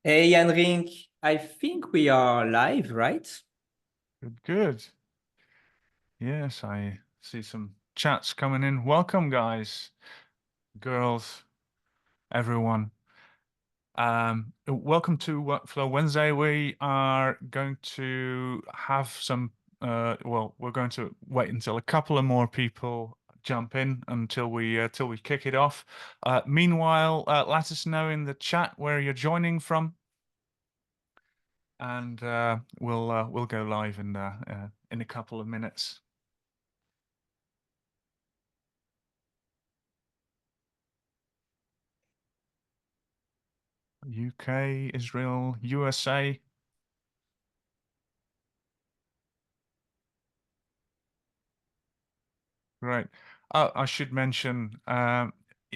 Hey, Henrik, I think we are live, right? Good, good. Yes, I see some chats coming in. Welcome, guys, girls, everyone. Welcome to Workflow Wednesday. We are going to have we're going to wait until a couple of more people jump in until we kick it off. Meanwhile, let us know in the chat where you're joining from, and we'll go live in a couple of minutes. UK, Israel, USA. Right. I should mention,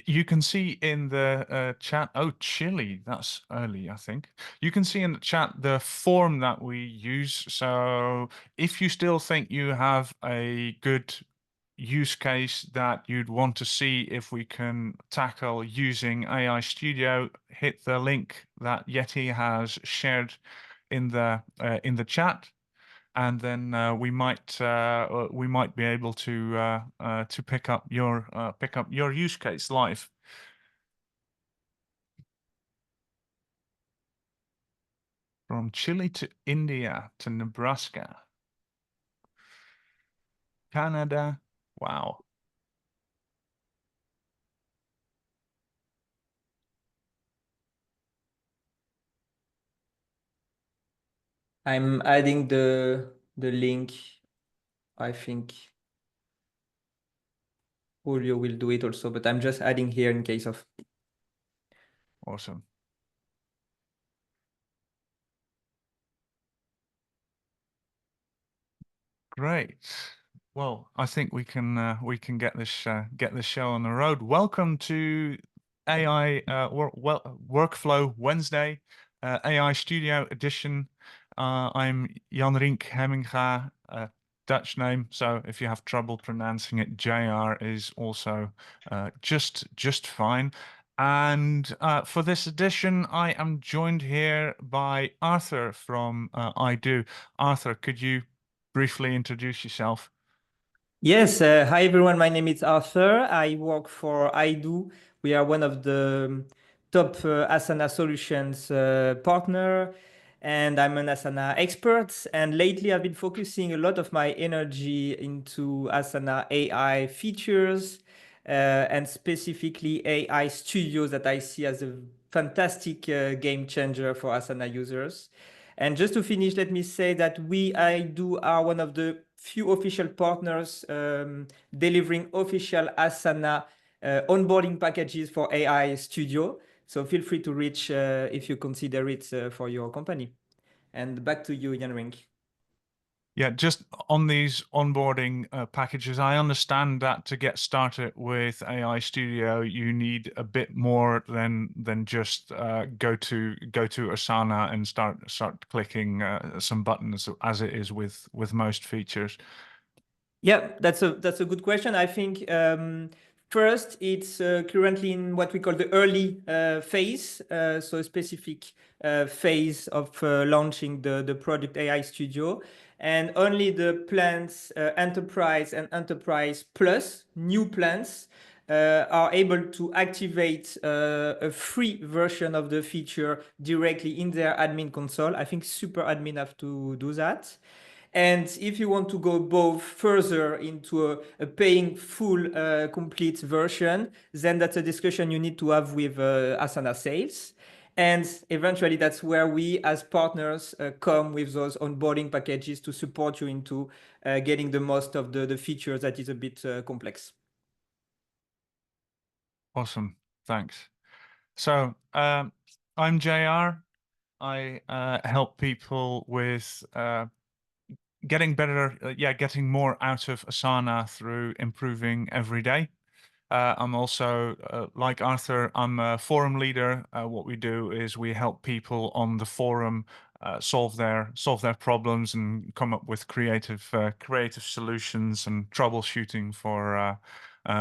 you can see in the chat, oh, Chile, that's early, I think. You can see in the chat the form that we use. So if you still think you have a good use case that you'd want to see if we can tackle using AI Studio, hit the link that Yeti has shared in the chat, and then we might be able to pick up your use case live. From Chile to India to Nebraska, Canada. Wow. I'm adding the link. I think Julio will do it also, but I'm just adding here in case of. Awesome. Great. Well, I think we can get this show on the road. Welcome to AI Workflow Wednesday, AI Studio Edition. I'm Jan Rink Hemminga, Dutch name. So if you have trouble pronouncing it, JR is also just fine. And for this edition, I am joined here by Arthur from I Do. Arthur, could you briefly introduce yourself? Yes, hi everyone. My name is Arthur. I work for iDo. We are one of the top Asana solutions partner, and I'm an Asana expert. And lately, I've been focusing a lot of my energy into Asana AI features and specifically AI Studios that I see as a fantastic game changer for Asana users. And just to finish, let me say that I do are one of the few official partners delivering official Asana onboarding packages for AI Studio. So feel free to reach if you consider it for your company. And back to you, Jan Rink. Yeah, just on these onboarding packages, I understand that to get started with AI Studio, you need a bit more than just go to Asana and start clicking some buttons as it is with most features. Yeah, that's a good question. I think first it's currently in what we call the early phase, so a specific phase of launching the product AI Studio, and only the plans Enterprise and Enterprise Plus new plans are able to activate a free version of the feature directly in their admin console. I think super admin have to do that. And if you want to go both further into a paying full complete version, then that's a discussion you need to have with Asana Sales. And eventually, that's where we, as partners, come with those onboarding packages to support you into getting the most of the features that is a bit complex. Awesome, thanks. So I'm JR. I help people with getting better, getting more out of Asana through improving every day. I'm also, like Arthur, I'm a forum leader. What we do is we help people on the forum solve their problems and come up with creative solutions and troubleshooting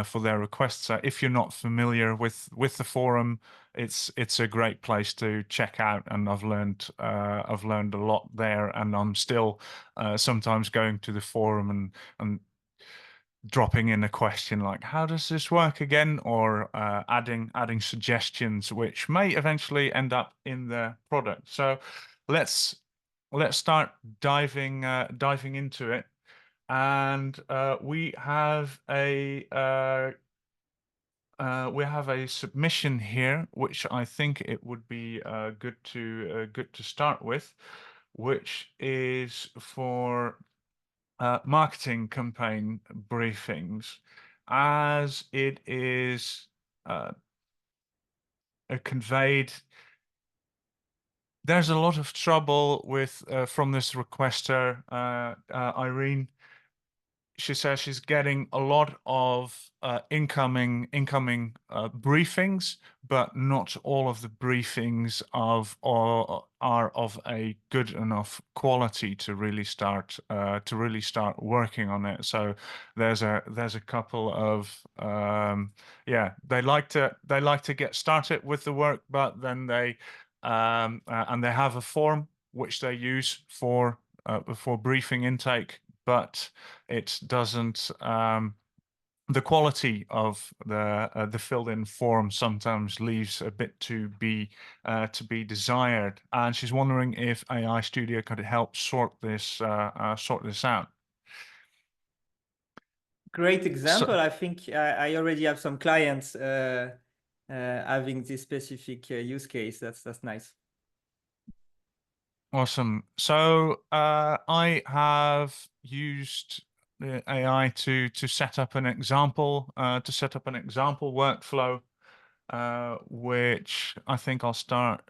for their requests. So if you're not familiar with the forum, it's a great place to check out, and I've learned a lot there, and I'm still sometimes going to the forum and dropping in a question like, how does this work again, or adding suggestions which may eventually end up in the product. So let's start diving into it. And we have a submission here, which I think it would be good to start with, which is for marketing campaign briefings, as it is conveyed. There's a lot of trouble with from this requester, Irene. She says she's getting a lot of incoming briefings, but not all of the briefings are of a good enough quality to really start working on it. So there's a couple of they like to get started with the work, but then they and they have a form which they use for briefing intake, but it doesn't. The quality of the filled-in form sometimes leaves a bit to be desired, and she's wondering if AI Studio could help sort this out. Great example. So, I think I already have some clients having this specific use case. That's nice. awesome. So I have used the AI to set up an example workflow, which I think I'll start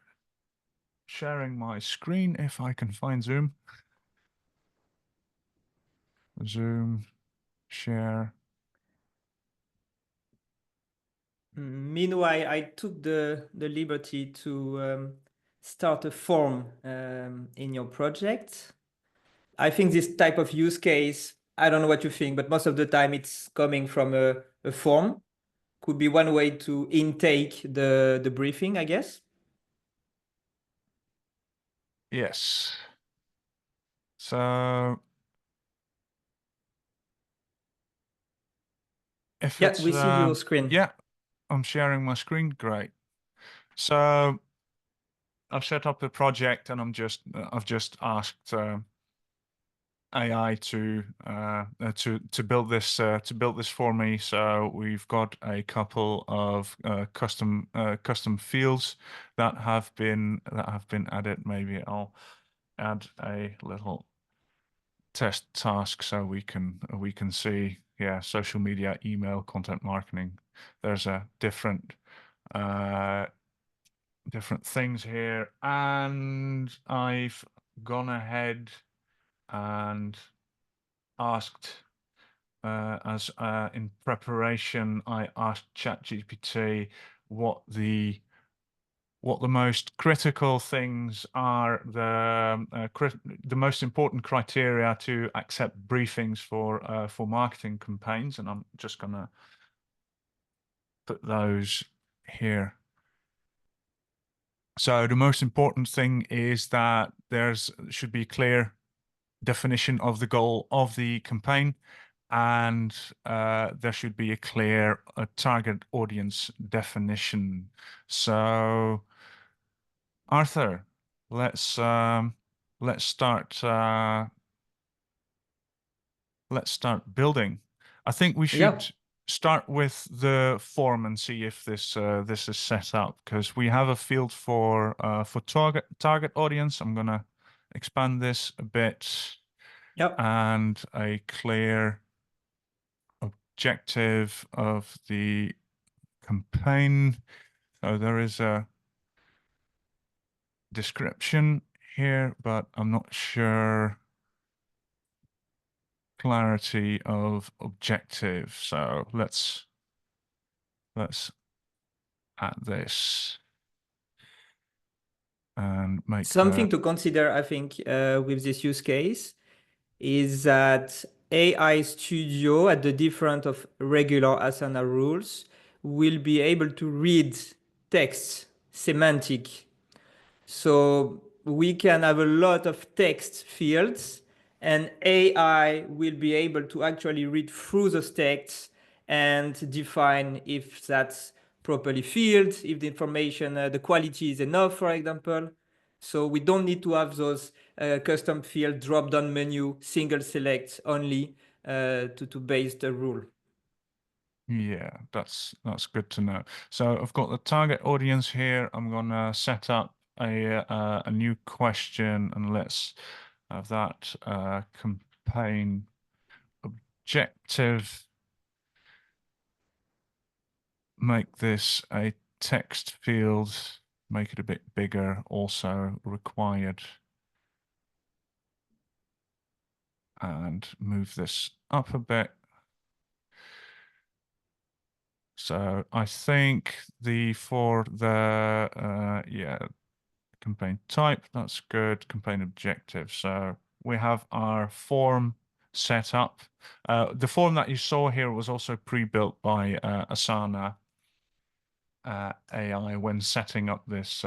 sharing my screen if I can find Zoom. Zoom, share. Meanwhile, I took the liberty to start a form in your project. I think this type of use case, I don't know what you think, but most of the time it's coming from a form. Could be one way to intake the briefing, I guess. Yes. So if Yeah, it's we see your screen. yeah, I'm sharing my screen. Great. So I've set up the project, and I've just asked AI to build this for me. So we've got a couple of custom fields that have been added. Maybe I'll add a little test task so we can see. Yeah, social media, email, content marketing. There's a different things here, and I've gone ahead and asked as in preparation, I asked ChatGPT what the most critical things are, the most important criteria to accept briefings for marketing campaigns, and I'm just gonna put those here. So the most important thing is that should be clear definition of the goal of the campaign, and there should be a clear target audience definition. So Arthur, let's start building. I think we should start with the form and see if this is set up, because we have a field for target audience. I'm gonna expand this a bit. Yep. And a clear objective of the campaign. So there is a description here, but I'm not sure clarity of objective. So let's add this and make something to consider, I think, with this use case is that AI Studio, at the different of regular Asana rules, will be able to read text, semantic. So we can have a lot of text fields, and AI will be able to actually read through those texts and define if that's properly filled, if the information, the quality is enough, for example. So we don't need to have those custom field drop-down menu, single select only to base the rule. Yeah, that's good to know. So I've got the target audience here. I'm gonna set up a new question, and let's have that campaign objective. Make this a text field. Make it a bit bigger. Also required. And move this up a bit. So I think for the campaign type, that's good. Campaign objective. So we have our form set up. The form that you saw here was also pre-built by Asana AI when setting up this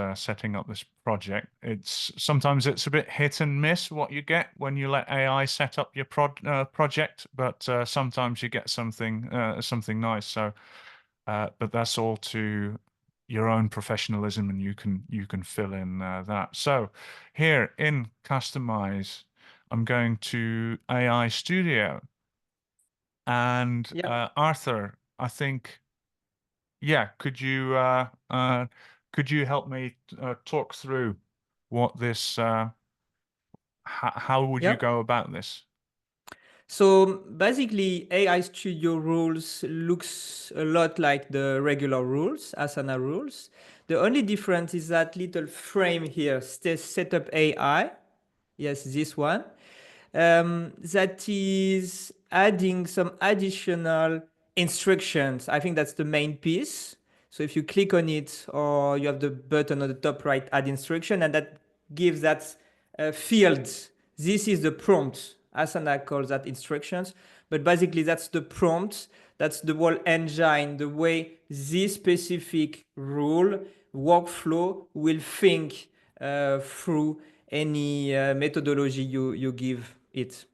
project. Sometimes it's a bit hit and miss what you get when you let AI set up your project, but sometimes you get something nice. So, but that's all to your own professionalism, and you can fill in that. So, here in Customize, I'm going to AI Studio, and Yeah. Arthur, I think. Yeah, could you help me talk through what this how would you Yeah. go about this? So basically, AI Studio rules looks a lot like the regular rules, Asana rules. The only difference is that little frame here, setup AI. Yes, this one. That is adding some additional instructions. I think that's the main piece. So if you click on it, or you have the button on the top right, add instruction, and that gives that field. This is the prompt. Asana calls that instructions, but basically that's the prompt. That's the whole engine, the way this specific rule workflow will think through any methodology you give it.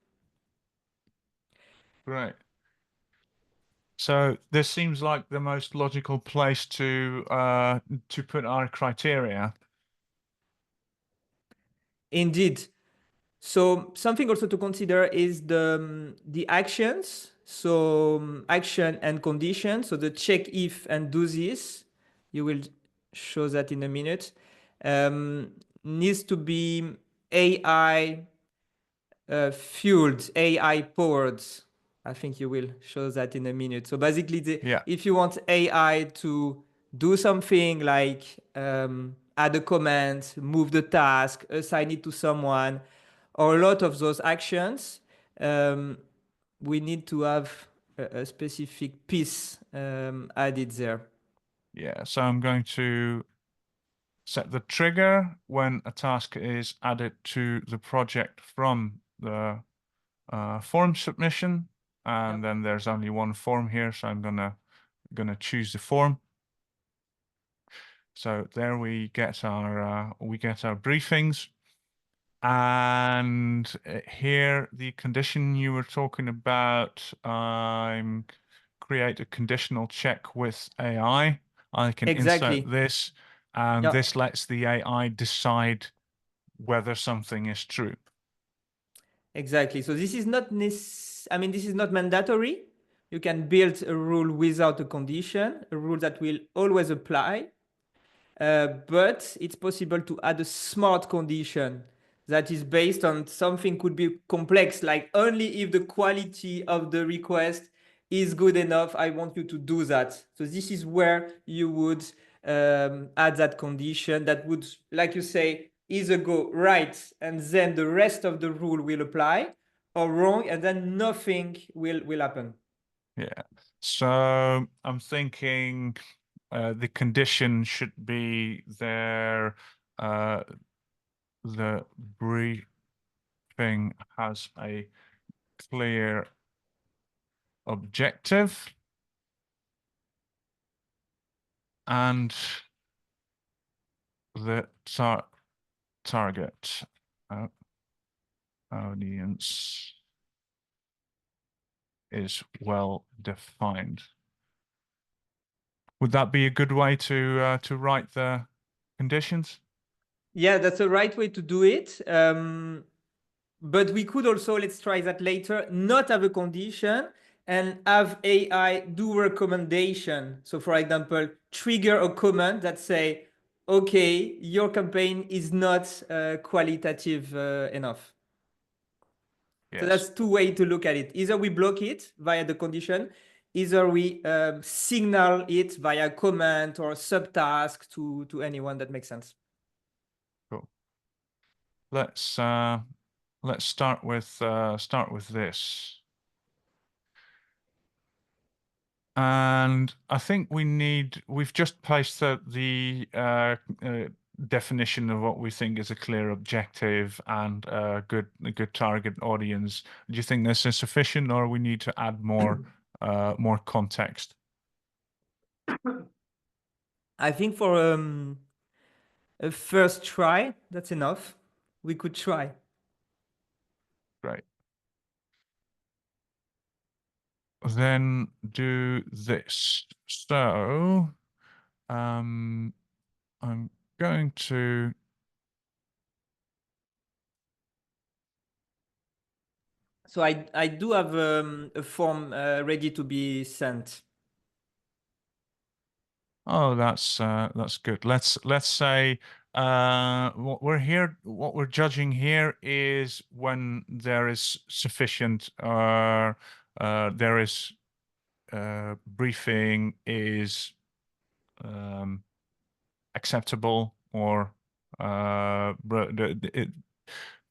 Right. So this seems like the most logical place to put our criteria. Indeed. So something also to consider is the actions. So action and condition. So the check if and do this. You will show that in a minute. Needs to be AI fueled, AI powered. I think you will show that in a minute. So basically, Yeah. if you want AI to do something like add a comment, move the task, assign it to someone, or a lot of those actions, we need to have a specific piece added there. Yeah. So I'm going to set the trigger when a task is added to the project from the form submission, and Yep. then there's only one form here, so I'm gonna choose the form. So there we get our briefings, and here the condition you were talking about. I'm create a conditional check with AI. I can insert Exactly. this, and Yeah. this lets the AI decide whether something is true. Exactly. So this is not I mean, this is not mandatory. You can build a rule without a condition, a rule that will always apply. But it's possible to add a smart condition that is based on something could be complex, like only if the quality of the request is good enough, I want you to do that. So this is where you would add that condition that would, like you say, either go right and then the rest of the rule will apply, or wrong and then nothing will happen. Yeah. So I'm thinking the condition should be there. The briefing has a clear objective and the target audience is well defined. Would that be a good way to write the conditions? Yeah, that's the right way to do it. But we could also, let's try that later, not have a condition and have AI do recommendation. So for example, trigger a comment that say, okay, your campaign is not qualitative enough. Yes. So that's two ways to look at it. Either we block it via the condition, either we signal it via comment or subtask to anyone. That makes sense. Cool. Let's start with this. And I think we've just pasted the definition of what we think is a clear objective and a good target audience. Do you think this is sufficient, or we need to add more more context? I think for a first try, that's enough. We could try. Great. Then do this. So I'm going to So I do have a form ready to be sent. Oh, that's good. Let's say what we're judging here is when there is sufficient there is briefing is acceptable or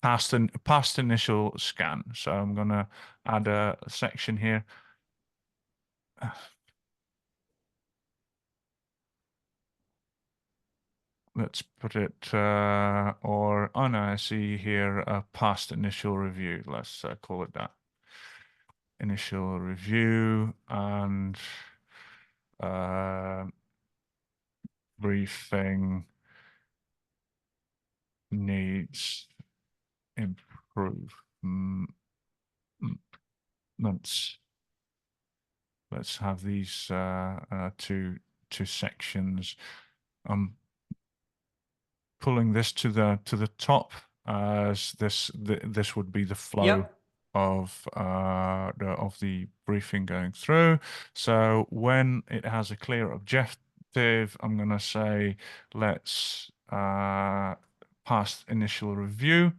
past initial scan. So I'm gonna add a section here. Let's put it, or, oh no, I see here a past initial review. Let's call it that. Initial review and briefing needs improvement. Let's have these two sections. I'm pulling this to the top as this would be the flow. Yep. Of the briefing going through. So when it has a clear objective, I'm going to say let's pass initial review,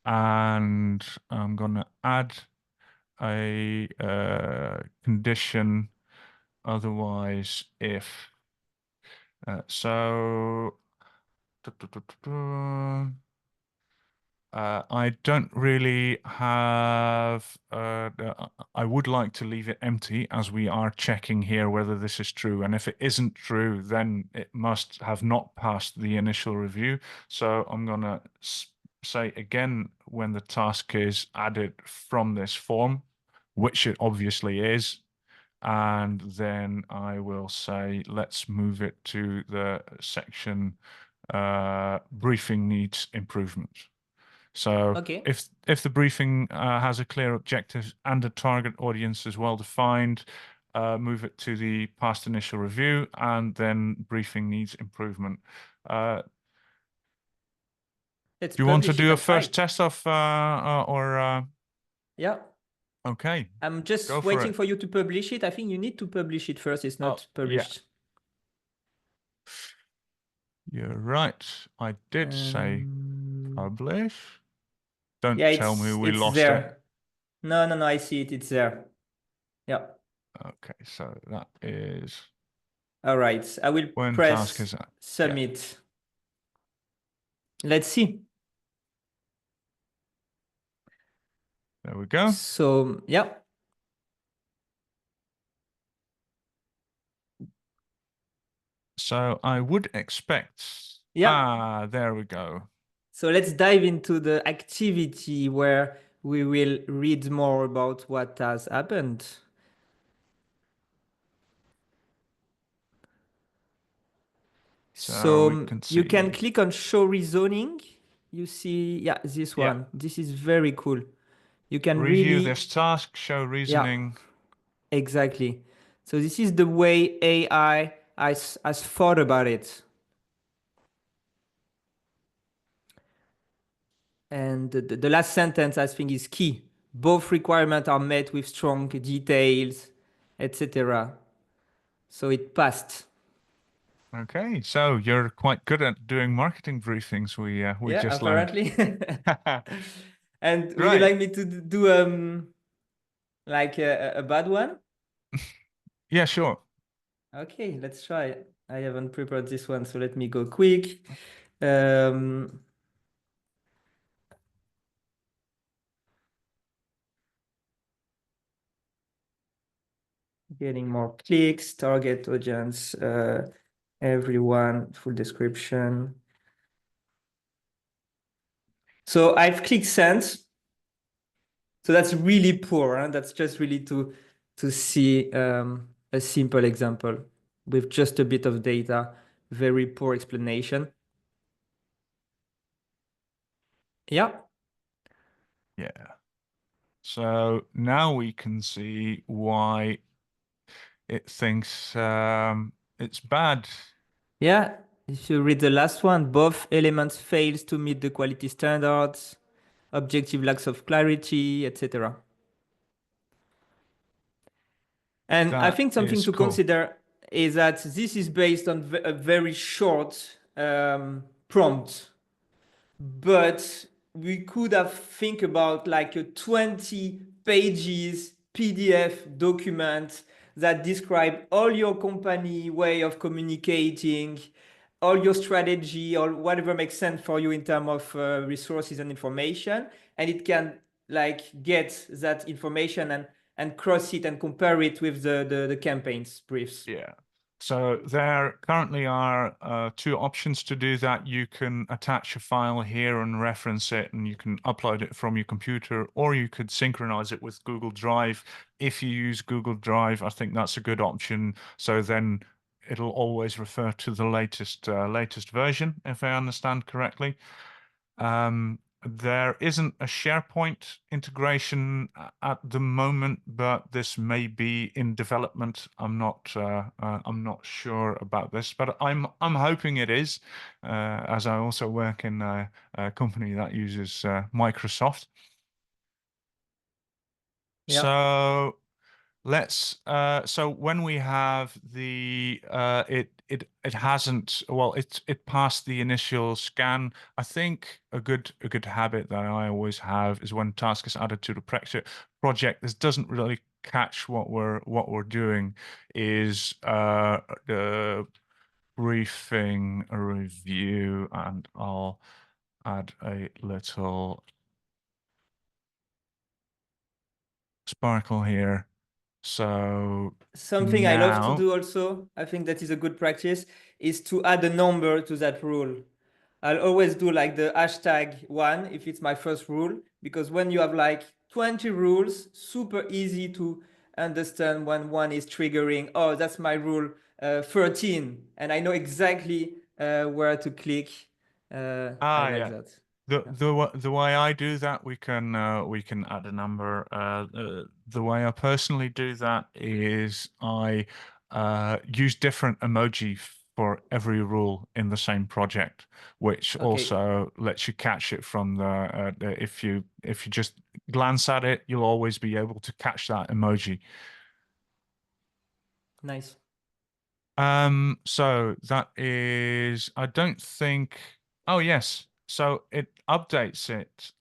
and I'm going to add a condition. Otherwise, if so. I don't really have, I would like to leave it empty as we are checking here whether this is true. And if it isn't true, then it must have not passed the initial review. So I'm going to say again, when the task is added from this form, which it obviously is, and then I will say, let's move it to the section briefing needs improvement. So Okay. if the briefing has a clear objective and a target audience is well defined, move it to the past initial review, and then briefing needs improvement. Do you want to do a first test of or? Yeah. Okay. I'm just waiting for you to publish it. I think you need to publish it first. It's not published. Yeah. You're right. I did say publish. Don't tell me we lost there. it. No, I see it. It's there. Yeah. Okay, so that is. All right. I will press submit. Let's see. There we go. So, yeah. So I would expect. Yeah. There we go. So let's dive into the activity where we will read more about what has happened. So So we can you can see, click on show reasoning. You see, yeah, this yeah, one. This is very cool. You can review really, this task, show yeah, reasoning. exactly. So this is the way AI has thought about it. And the last sentence I think is key. Both requirements are met with strong details, etc. So it passed. Okay, so you're quite good at doing marketing briefings, we Yeah, just learned. apparently. And would you Right. like me to do like a bad one? Yeah, sure. Okay, let's try. I haven't prepared this one, so let me go quick. Um, Getting more clicks, target audience, everyone, full description. So I've clicked send. So that's really poor. Huh? That's just really to see a simple example with just a bit of data, very poor explanation. Yeah. Yeah. So now we can see why it thinks it's bad. Yeah. If you read the last one, both elements fails to meet the quality standards, objective lacks of clarity, etc. And I That think something is to cool. consider is that this is based on a very short prompt, but we could have think about like a 20 pages PDF document that describe all your company way of communicating, all your strategy, or whatever makes sense for you in terms of resources and information, and it can like get that information and cross it and compare it with the campaigns briefs. Yeah. So there currently are two options to do that. You can attach a file here and reference it, and you can upload it from your computer, or you could synchronize it with Google Drive. If you use Google Drive, I think that's a good option. So then it'll always refer to the latest version, if I understand correctly. There isn't a SharePoint integration at the moment, but this may be in development. I'm not sure about this, but I'm hoping it is, as I also work in a company that uses Microsoft. Yeah. So so when we have the it hasn't, well, it passed the initial scan. I think a good habit that I always have is when task is added to the project, this doesn't really catch what we're doing, is the briefing a review, and I'll add a little sparkle here. So Something I love to now, do also, I think that is a good practice, is to add a number to that rule. I'll always do like the hashtag one if it's my first rule, because when you have like 20 rules, super easy to understand when one is triggering, oh, that's my rule 13, and I know exactly where to click. I like yeah. that. The Yeah. the way I do that, we can add a number. The way I personally do that is I use different emoji for every rule in the same project, which Okay, also lets you catch it from if you just glance at it, you'll always be able to catch that emoji. nice. So that is, I don't think, oh yes, so it updates it.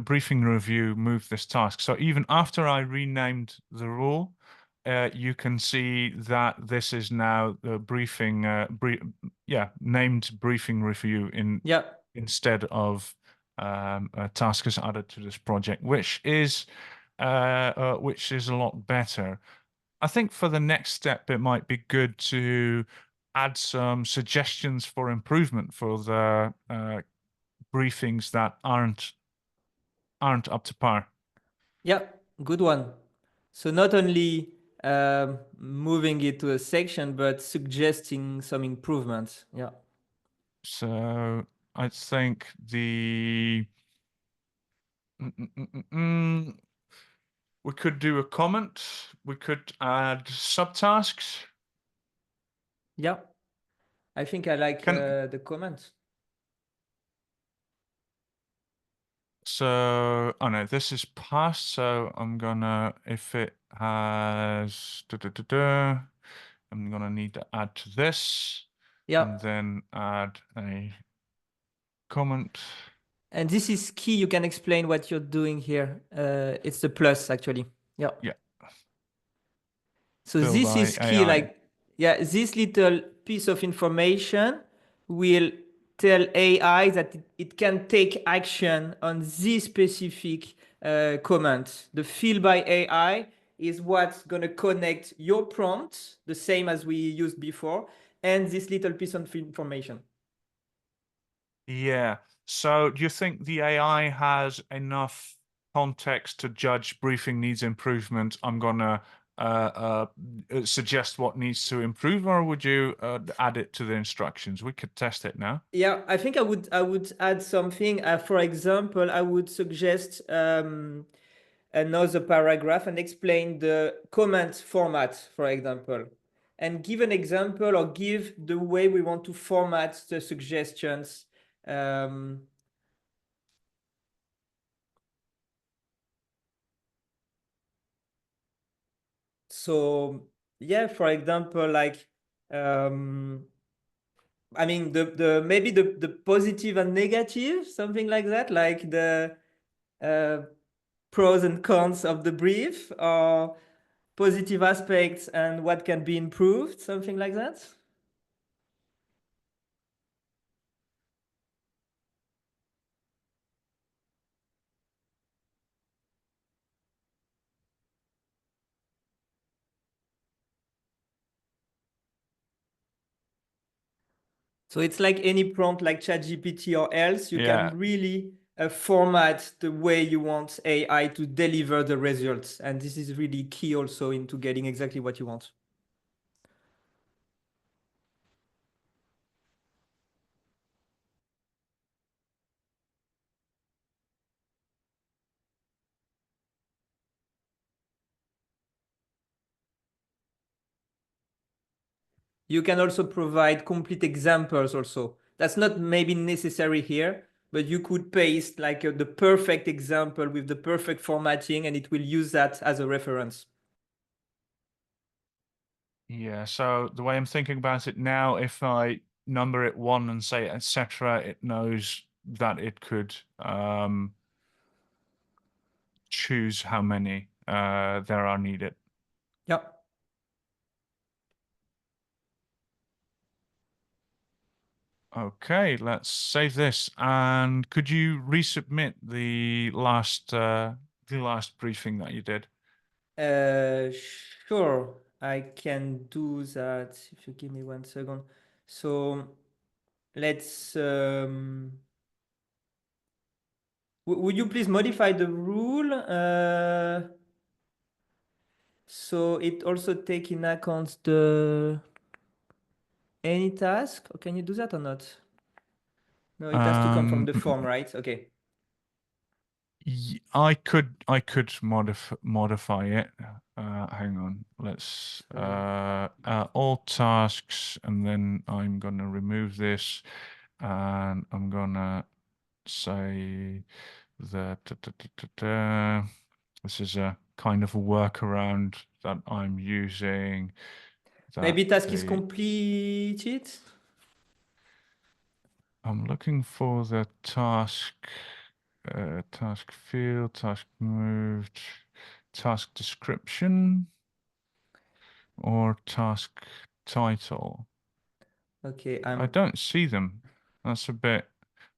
Briefing review, move this task. So even after I renamed the rule, you can see that this is now the named briefing review Yeah, instead of a task is added to this project, which is a lot better. I think for the next step, it might be good to add some suggestions for improvement for the briefings that aren't up to par. yeah, good one. So not only moving it to a section, but suggesting some improvements. Yeah. So I think we could do a comment. We could add subtasks. Yeah. I think I like Can the comment. So, oh no, this is past, so I'm gonna, if it has, I'm gonna need to add to this, Yeah. and then add a comment. And this is key. You can explain what you're doing here. It's the plus, actually. Yeah. Yeah, So fill this by is key. AI. Like, yeah, this little piece of information will tell AI that it can take action on this specific comment. The fill by AI is what's going to connect your prompt, the same as we used before, and this little piece of information. Yeah. So do you think the AI has enough context to judge briefing needs improvement? I'm gonna suggest what needs to improve, or would you add it to the instructions? We could test it now. Yeah, I think I would add something. For example, I would suggest another paragraph and explain the comment format, for example, and give an example or give the way we want to format the suggestions. So yeah, for example, like I mean the maybe the positive and negative, something like that, like the uh, pros and cons of the brief, or positive aspects and what can be improved, something like that. So it's like any prompt like ChatGPT or else, you Yeah. can really format the way you want AI to deliver the results. And this is really key also into getting exactly what you want. You can also provide complete examples also. That's not maybe necessary here, but you could paste like the perfect example with the perfect formatting, and it will use that as a reference. Yeah, so the way I'm thinking about it now, if I number it one and say etc., it knows that it could choose how many there are needed. Yeah. Okay, let's save this. And could you resubmit the last briefing that you did? Sure, I can do that if you give me 1 second. So let's would you please modify the rule so it also take in account the any task, or can you do that or not? No, it has to come from the form, right? Okay. I could modify it. Hang on. Let's all tasks, and then I'm gonna remove this, and I'm gonna say that this is a kind of a workaround that I'm using. That Maybe task is the completed. I'm looking for the task field, task moved, task description, or task title. Okay, I don't see them. That's a bit.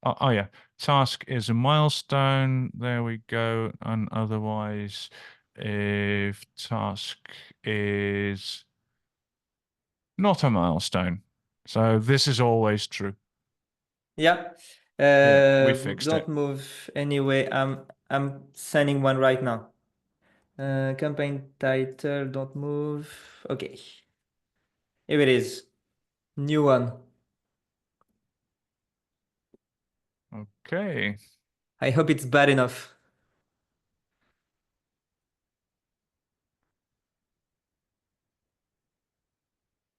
Oh yeah, task is a milestone. There we go. And otherwise, if task is not a milestone, so this is always true. Yeah. Yeah, we fixed Don't it. move anyway. I'm sending one right now. Campaign title, don't move. Okay. Here it is. New one. Okay. I hope it's bad enough.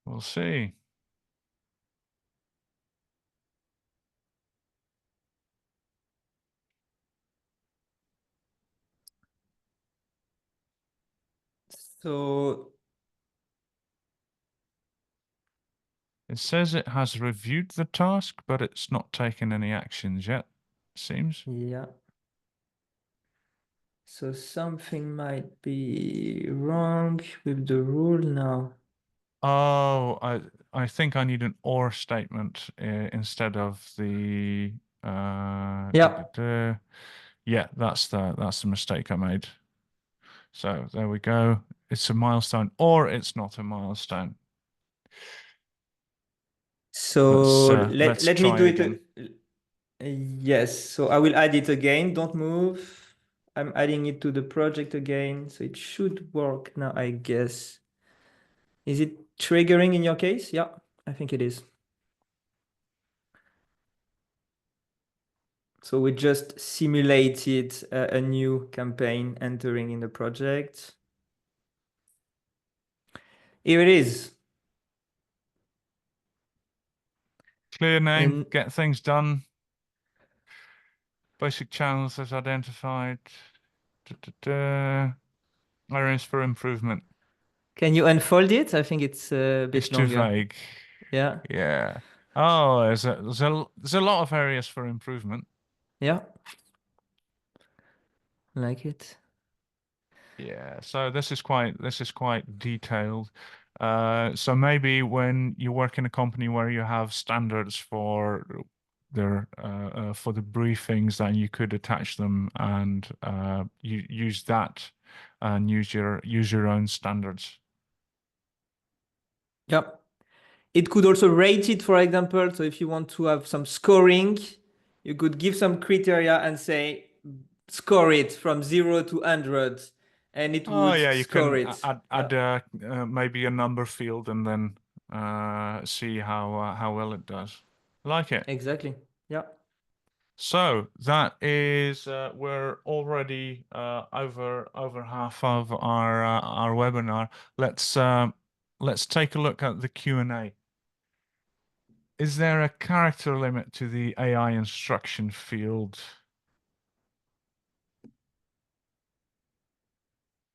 We'll see. So It says it has reviewed the task, but it's not taken any actions yet, seems. yeah. So something might be wrong with the rule now. Oh, I think I need an or statement instead of the Yeah. yeah, that's the mistake I made. So there we go. It's a milestone or it's not a milestone. So Let's let me try do it. again. Yes. So I will add it again. Don't move. I'm adding it to the project again. So it should work now, I guess. Is it triggering in your case? Yeah, I think it is. So we just simulated a new campaign entering in the project. Here it is. Clear name, And get things done. Basic channels as identified. Areas for improvement. can you unfold it? I think it's a It's bit too longer. vague. Yeah. Yeah. Oh, there's a lot of areas for improvement. Yeah. Like it. Yeah. So this is quite detailed. So maybe when you work in a company where you have standards for the briefings, then you could attach them and you use that and use your own standards. Yeah. It could also rate it, for example. So if you want to have some scoring, you could give some criteria and say, score it from 0 to 100, and it Oh would yeah, you score can it. add Yeah, maybe a number field and then see how well it does. Like it. exactly. Yeah. So that is we're already over half of our webinar. Let's take a look at the Q&A. Is there a character limit to the AI instruction field?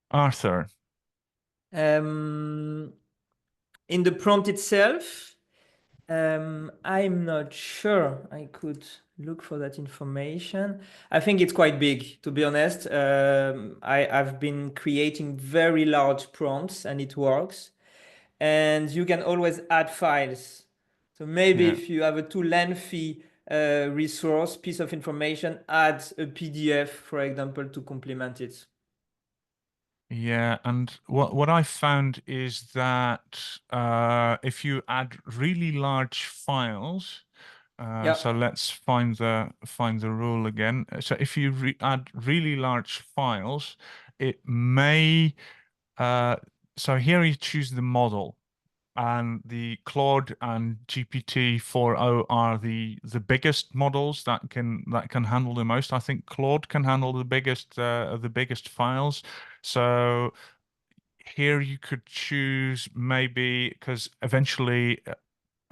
Arthur. In the prompt itself, I'm not sure. I could look for that information. I think it's quite big, to be honest. I've been creating very large prompts and it works. And you can always add files. So maybe Yeah. if you have a too lengthy resource, piece of information, add a PDF, for example, to complement it. Yeah, and what I found is that if you add really large files, Yeah. so let's find the rule again. So if you add really large files, it may so here you choose the model, and the Claude and GPT-4o are the biggest models that can handle the most. I think Claude can handle the biggest files. So here you could choose maybe because eventually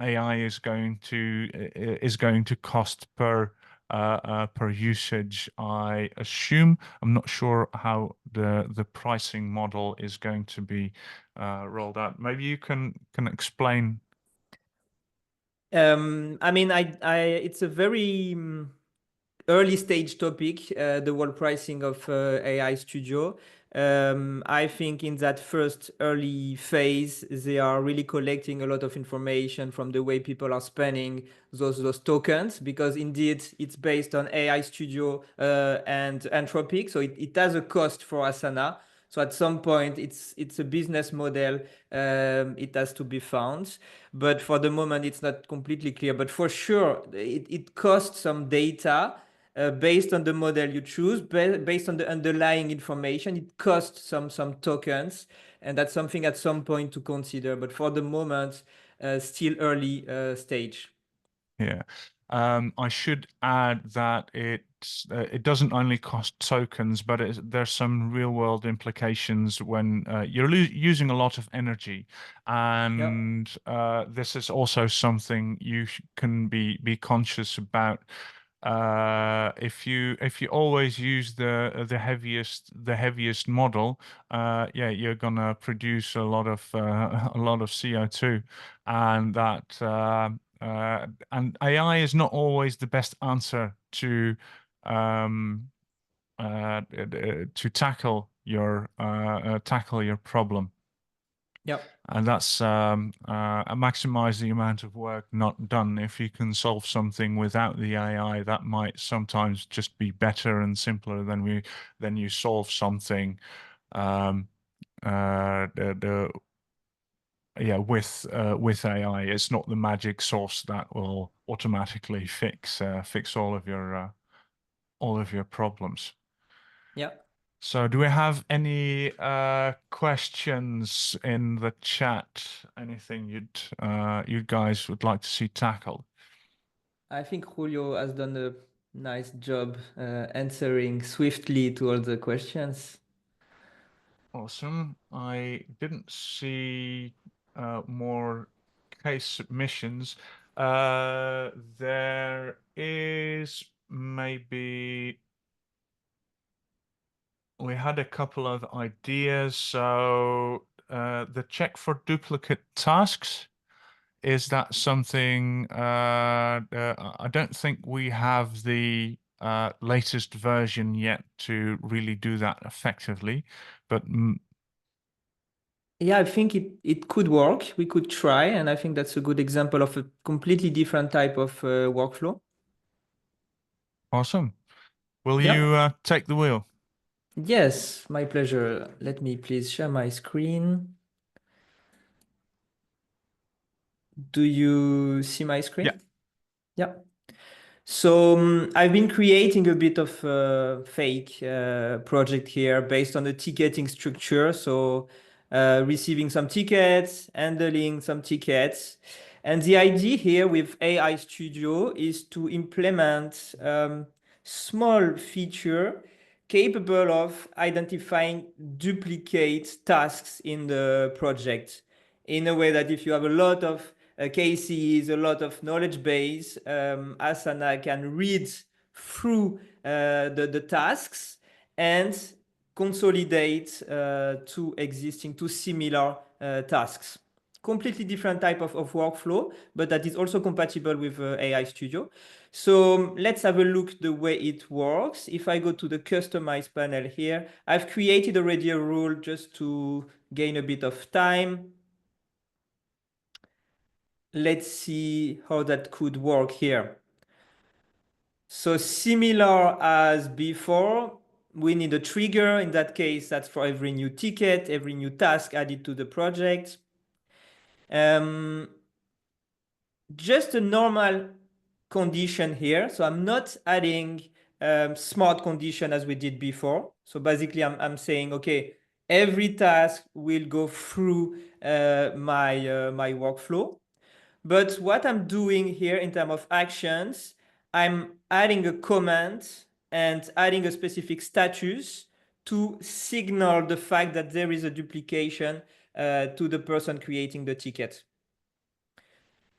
AI is going to cost per usage, I assume. I'm not sure how the pricing model is going to be rolled out. Maybe you can explain. I mean, it's a very early stage topic, the whole pricing of AI Studio. I think in that first early phase, they are really collecting a lot of information from the way people are spending those tokens, because indeed it's based on AI Studio and Anthropic. So it has a cost for Asana. So at some point, it's a business model. It has to be found, but for the moment, it's not completely clear. But for sure, it costs some data, based on the model you choose, based on the underlying information. It costs some tokens, and that's something at some point to consider. But for the moment, still early stage. Yeah. I should add that it doesn't only cost tokens, but there's some real world implications when you're using a lot of energy, Yeah. and this is also something you can be conscious about. If you always use the heaviest model, yeah, you're gonna produce a lot of a lot of CO2, and that. And AI is not always the best answer um, to tackle your problem, Yeah. and that's maximize the amount of work not done. If you can solve something without the AI, that might sometimes just be better and simpler than you solve something um, the yeah with AI. It's not the magic sauce that will automatically fix all of your problems. Yeah. So do we have any questions in the chat? Anything you guys would like to see tackled? I think Julio has done a nice job answering swiftly to all the questions. Awesome. I didn't see more case submissions. There is maybe we had a couple of ideas. So the check for duplicate tasks, is that something I don't think we have the latest version yet to really do that effectively, but Yeah, I think it could work. We could try, and I think that's a good example of a completely different type of workflow. awesome. Will Yeah. you take the wheel? Yes, my pleasure. Let me please share my screen. Do you see my Yeah. screen? Yeah. So I've been creating a bit of a fake project here based on the ticketing structure. So receiving some tickets, handling some tickets. And the idea here with AI Studio is to implement small feature capable of identifying duplicate tasks in the project in a way that if you have a lot of cases, a lot of knowledge base, Asana can read through the tasks and consolidate two similar tasks. Completely different type of workflow, but that is also compatible with AI Studio. So let's have a look the way it works. If I go to the customize panel here, I've created already a rule just to gain a bit of time. Let's see how that could work here. So similar as before, we need a trigger. In that case, that's for every new ticket, every new task added to the project. Just a normal condition here. So I'm not adding smart condition as we did before. So basically I'm saying, okay, every task will go through my workflow. But what I'm doing here in terms of actions, I'm adding a comment and adding a specific status to signal the fact that there is a duplication to the person creating the ticket.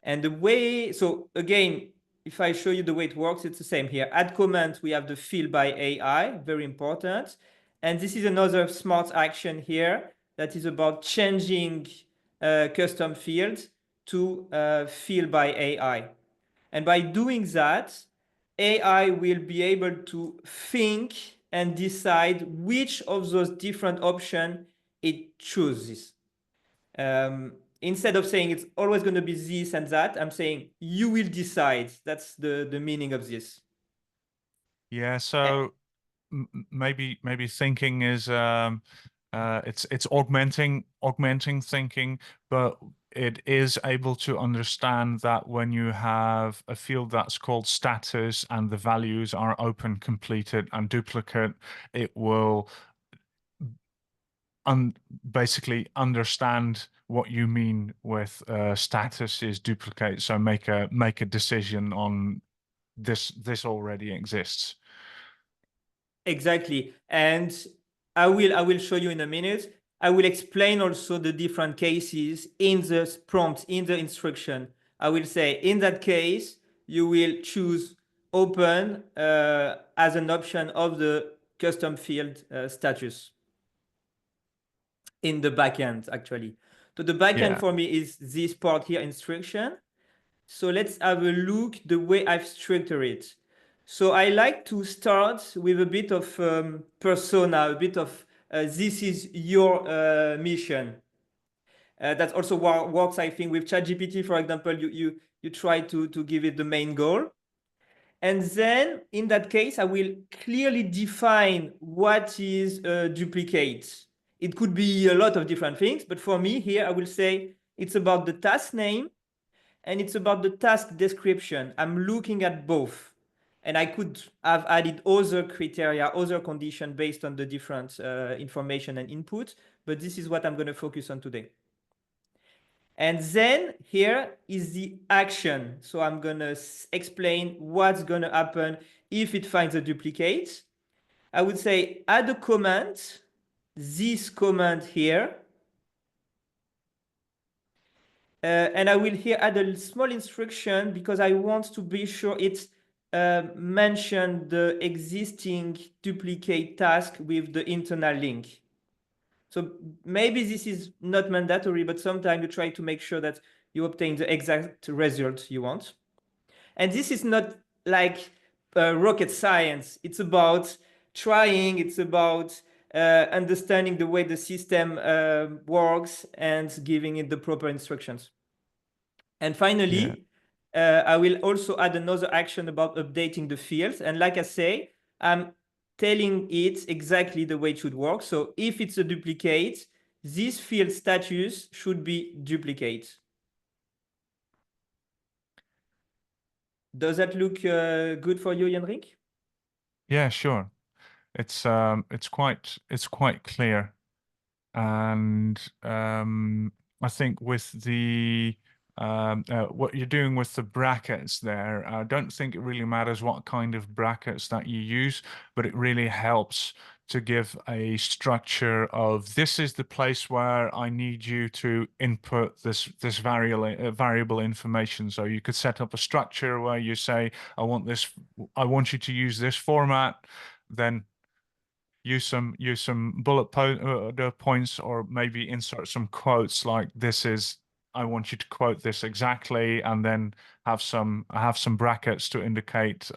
And the way, so again, if I show you the way it works, it's the same here. Add comment, we have the fill by AI, very important. And this is another smart action here that is about changing custom field to fill by AI. And by doing that, AI will be able to think and decide which of those different options it chooses. Instead of saying it's always going to be this and that, I'm saying you will decide. That's the meaning of this. Yeah, so maybe thinking is it's augmenting thinking, but it is able to understand that when you have a field that's called status and the values are open, completed, and duplicate, it will basically understand what you mean with status is duplicate. So make a decision on this already exists. Exactly. And I will show you in a minute. I will explain also the different cases in the prompt, in the instruction. I will say, in that case, you will choose open as an option of the custom field status in the backend, actually. So the backend for me is this part here, instruction. So let's have a look the way I've structured it. So I like to start with a bit of persona, a bit of this is your mission. That also works, I think, with ChatGPT, for example. You try to give it the main goal. And then in that case, I will clearly define what is a duplicate. It could be a lot of different things, but for me here, I will say it's about the task name and it's about the task description. I'm looking at both. And I could have added other criteria, other conditions based on the different information and input, but this is what I'm going to focus on today. And then here is the action. So I'm going to explain what's going to happen if it finds a duplicate. I would say add a comment, this comment here. And I will here add a small instruction because I want to be sure it's mention the existing duplicate task with the internal link. So maybe this is not mandatory, but sometimes you try to make sure that you obtain the exact result you want. And this is not like rocket science. It's about trying, it's about understanding the way the system works and giving it the proper instructions. And finally, I will also add another action about updating the fields. And like I say, I'm telling it exactly the way it should work. So if it's a duplicate, this field status should be duplicate. Does that look good for you, Henrik? Yeah, sure. It's quite clear, and I think with the what you're doing with the brackets there, I don't think it really matters what kind of brackets that you use, but it really helps to give a structure of this is the place where I need you to input this variable information. So you could set up a structure where you say, I want you to use this format, then use some bullet points, or maybe insert some quotes like I want you to quote this exactly, and then have some brackets to indicate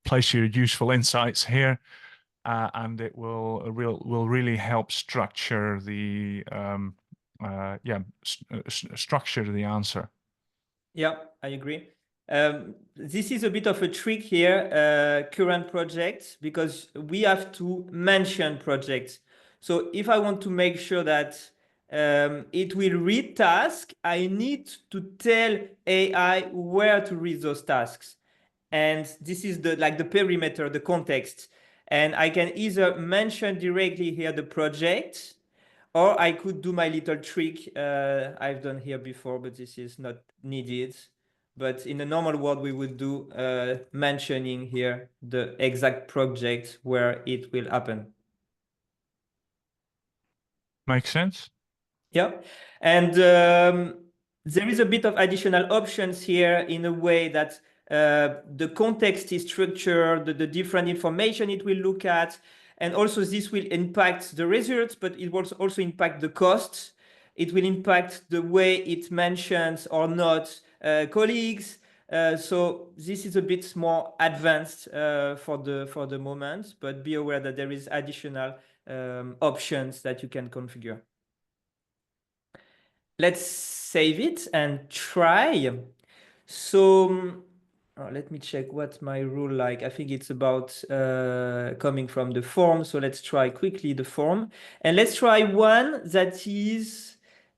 place your useful insights here, and it will really help structure the structure the answer. Yeah, I agree. This is a bit of a trick here, current project, because we have to mention projects. So if I want to make sure that it will read tasks, I need to tell AI where to read those tasks. And this is the perimeter, the context. And I can either mention directly here the project, or I could do my little trick I've done here before, but this is not needed. But in a normal world, we would do mentioning here the exact project where it will happen. Makes sense? Yeah. And there is a bit of additional options here in a way that the context is structured, the different information it will look at. And also this will impact the results, but it will also impact the costs. It will impact the way it mentions or not colleagues. So this is a bit more advanced for the moment, but be aware that there is additional options that you can configure. Let's save it and try. So let me check what's my rule like. I think it's about coming from the form. So let's try quickly the form. And let's try one that is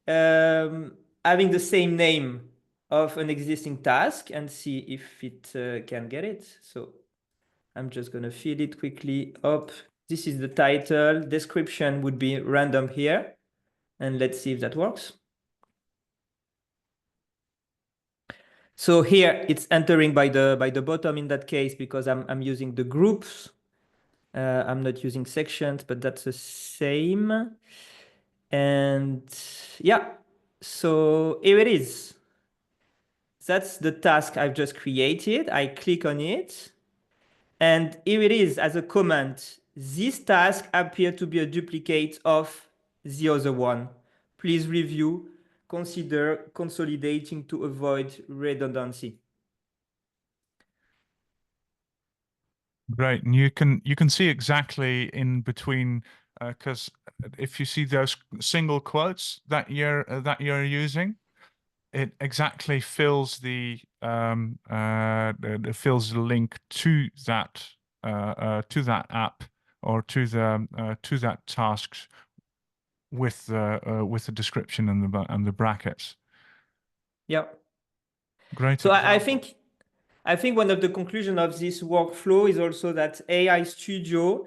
having the same name of an existing task and see if it can get it. So I'm just going to fill it quickly up. This is the title. Description would be random here. And let's see if that works. So here it's entering by the bottom in that case because I'm using the groups. I'm not using sections, but that's the same. And yeah, so here it is. That's the task I've just created. I click on it. And here it is as a comment. This task appears to be a duplicate of the other one. Please review, consider consolidating to avoid redundancy. Great, and you can see exactly in between, because if you see those single quotes that you're using, it exactly fills the fills the link to that app or to that task with the description and the brackets. Yeah. Great So example. I think one of the conclusions of this workflow is also that AI Studio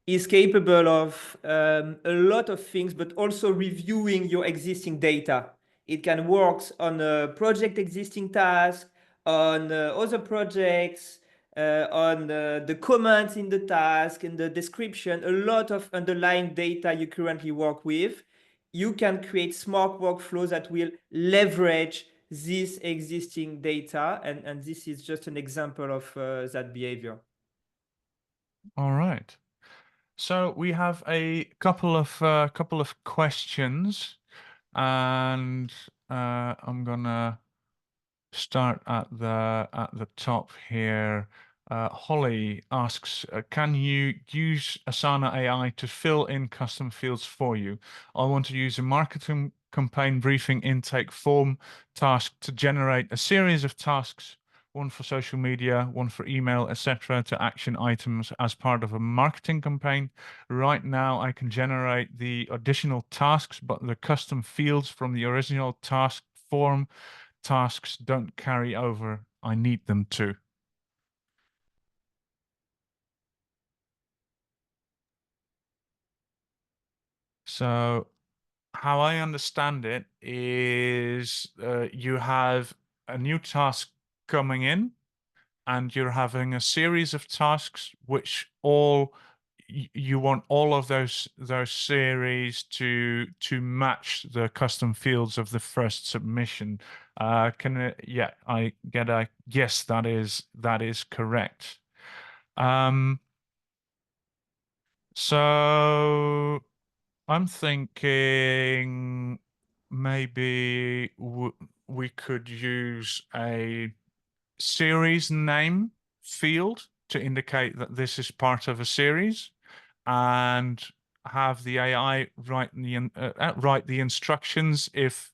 is capable of a lot of things, but also reviewing your existing data. It can work on a project existing task, on other projects, on the comments in the task, in the description, a lot of underlying data you currently work with. You can create smart workflows that will leverage this existing data. And this is just an example of that behavior. All right. So we have a couple of questions, and I'm gonna start at the top here. Holly asks, can you use Asana AI to fill in custom fields for you? I want to use a marketing campaign briefing intake form task to generate a series of tasks, one for social media, one for email, etc., to action items as part of a marketing campaign. Right now, I can generate the additional tasks, but the custom fields from the original task form tasks don't carry over. I need them to. So how I understand it is you have a new task coming in and you're having a series of tasks which all you want all of those series to match the custom fields of the first submission. Yeah, I get a yes, that is correct. So I'm thinking maybe we could use a series name field to indicate that this is part of a series, and have the AI write the instructions if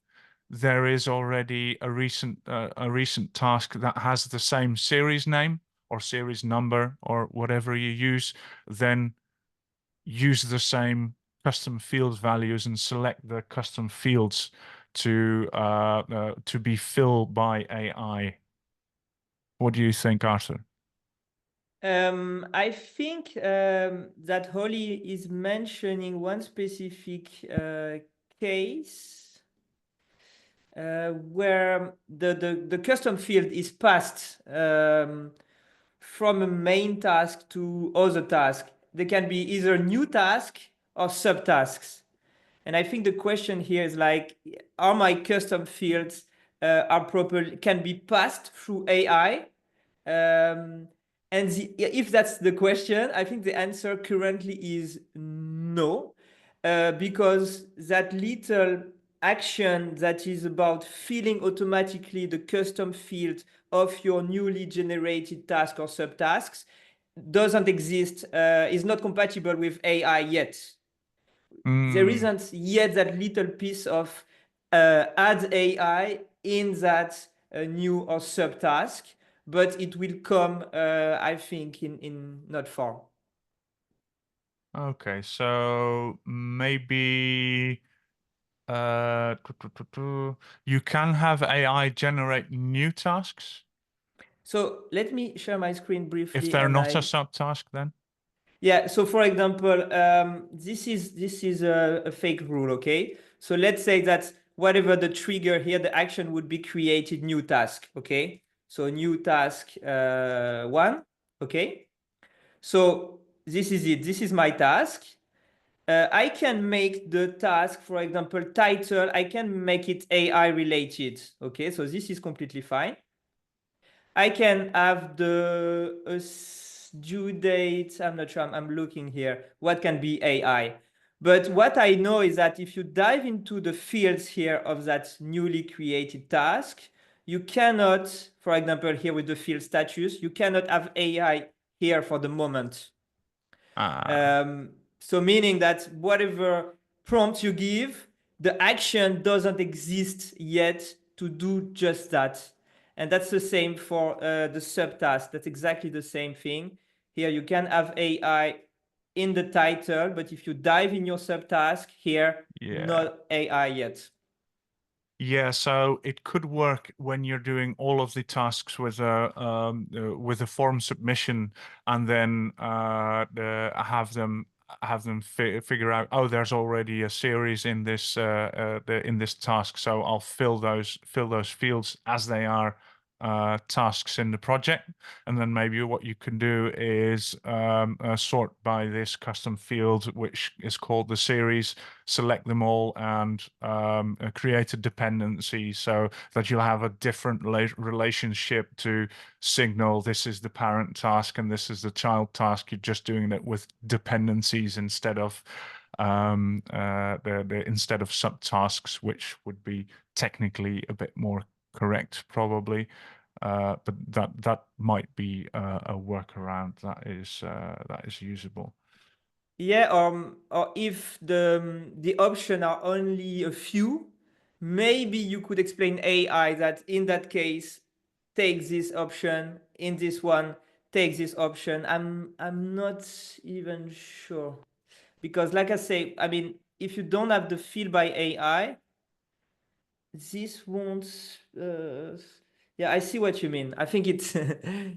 there is already a recent task that has the same series name or series number or whatever you use, then use the same custom field values and select the custom fields to be filled by AI. What do you think, Arthur? I think that Holly is mentioning one specific case where the custom field is passed from a main task to other task. They can be either new task or subtasks. And I think the question here is like, are my custom fields can be passed through AI? And if that's the question, I think the answer currently is no, because that little action that is about filling automatically the custom field of your newly generated task or subtasks doesn't exist, is not compatible with AI yet. There isn't yet that little piece of add AI in that new or subtask, but it will come, I think, in not far. Okay, so maybe You can have AI generate new tasks So let me share my screen if briefly, they're and not a I subtask then. yeah. So for example, this is a fake rule. Okay. So let's say that whatever the trigger here, the action would be created new task. Okay. So new task one. Okay. So this is it. This is my task. I can make the task, for example, title. I can make it AI related. Okay. So this is completely fine. I can have the due date. I'm not sure. I'm looking here. What can be AI? But what I know is that if you dive into the fields here of that newly created task, you cannot, for example, here with the field status, you cannot have AI here for the moment. Ah, So meaning that whatever prompt you give, the action doesn't exist yet to do just that. And that's the same for the subtask. That's exactly the same thing. Here you can have AI in the title, but if you dive in your subtask here, yeah. not AI yet. Yeah, so it could work when you're doing all of the tasks with a form submission, and then have them figure out, oh, there's already a series in in this task, so I'll fill those fields as they are tasks in the project, and then maybe what you can do is sort by this custom field, which is called the series, select them all, and create a dependency so that you'll have a different relationship to signal this is the parent task and this is the child task. You're just doing it with dependencies instead of instead of subtasks, which would be technically a bit more correct, probably. But that might be a workaround that is usable. Yeah, or if the option are only a few, maybe you could explain AI that in that case, take this option, in this one, take this option. I'm not even sure. Because like I say, I mean, if you don't have the field by AI, this won't yeah, I see what you mean. I think it's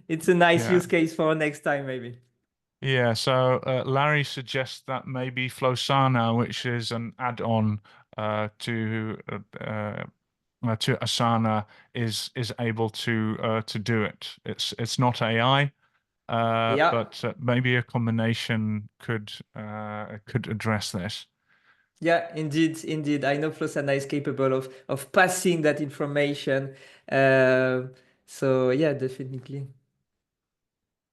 it's a nice Yeah. use case for next time, maybe. Yeah, so Larry suggests that maybe Flowsana, which is an add-on to Asana, is able to do it. It's not AI, Yeah. but maybe a combination could address this. Yeah, indeed, indeed. I know Flosana is capable of passing that information. So yeah, definitely.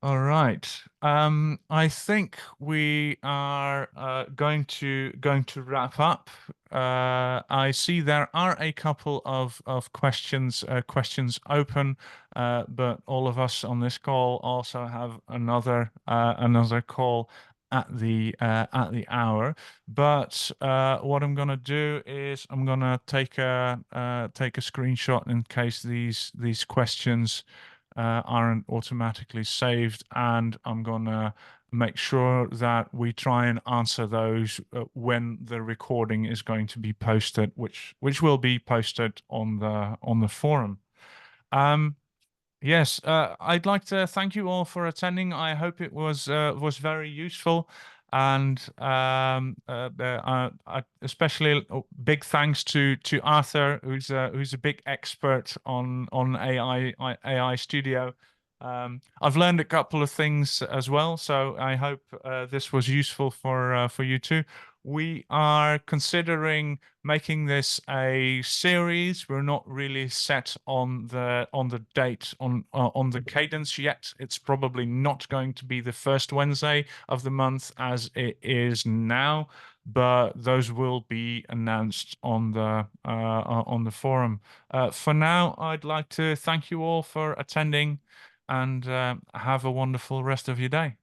All right. I think we are going to wrap up. I see there are a couple of questions open, but all of us on this call also have another call at the hour. But what I'm gonna do is I'm gonna take a screenshot in case these questions aren't automatically saved, and I'm gonna make sure that we try and answer those when the recording is going to be posted, which will be posted on the forum. Um, Yes, I'd like to thank you all for attending. I hope it was very useful, and especially big thanks to Arthur, who's a big expert on AI Studio. I've learned a couple of things as well, so I hope this was useful for you too. We are considering making this a series. We're not really set on the date on the cadence yet. It's probably not going to be the first Wednesday of the month as it is now, but those will be announced on the forum. For now, I'd like to thank you all for attending, and have a wonderful rest of your day.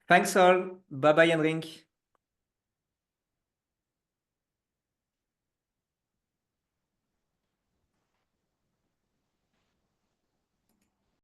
Thanks all. Bye bye, Henrik.